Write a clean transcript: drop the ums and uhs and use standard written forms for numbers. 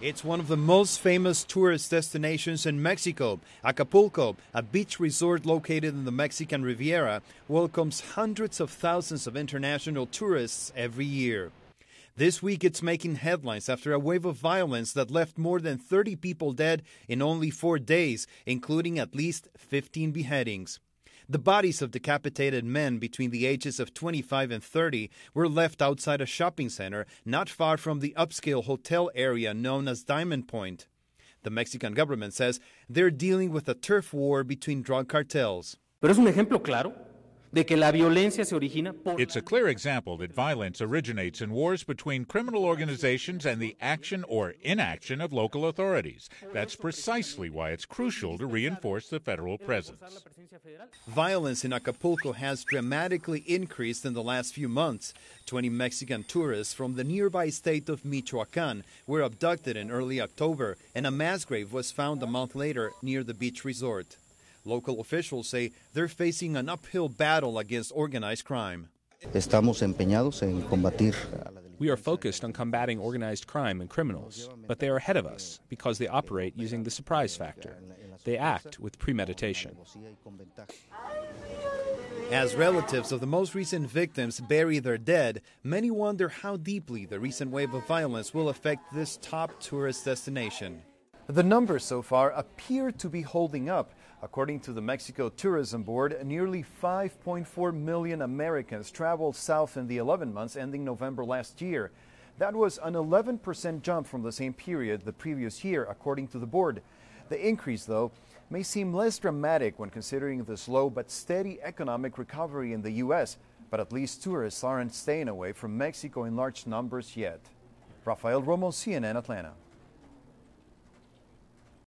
It's one of the most famous tourist destinations in Mexico. Acapulco, a beach resort located in the Mexican Riviera, welcomes hundreds of thousands of international tourists every year. This week it's making headlines after a wave of violence that left more than 30 people dead in only 4 days, including at least 15 beheadings. The bodies of decapitated men between the ages of 25 and 30 were left outside a shopping center not far from the upscale hotel area known as Diamond Point. The Mexican government says they're dealing with a turf war between drug cartels. Pero es un ejemplo claro de que la violencia se origina por... It's a clear example that violence originates in wars between criminal organizations and the action or inaction of local authorities. That's precisely why it's crucial to reinforce the federal presence. Violence in Acapulco has dramatically increased in the last few months. 20 Mexican tourists from the nearby state of Michoacan were abducted in early October, and a mass grave was found a month later near the beach resort. Local officials say they're facing an uphill battle against organized crime. We are focused on combating organized crime and criminals, but they are ahead of us because they operate using the surprise factor. They act with premeditation. As relatives of the most recent victims bury their dead, many wonder how deeply the recent wave of violence will affect this top tourist destination. The numbers so far appear to be holding up. According to the Mexico Tourism Board, nearly 5.4 million Americans traveled south in the 11 months ending November last year. That was an 11% jump from the same period the previous year, according to the board. The increase, though, may seem less dramatic when considering the slow but steady economic recovery in the U.S., but at least tourists aren't staying away from Mexico in large numbers yet. Rafael Romo, CNN, Atlanta.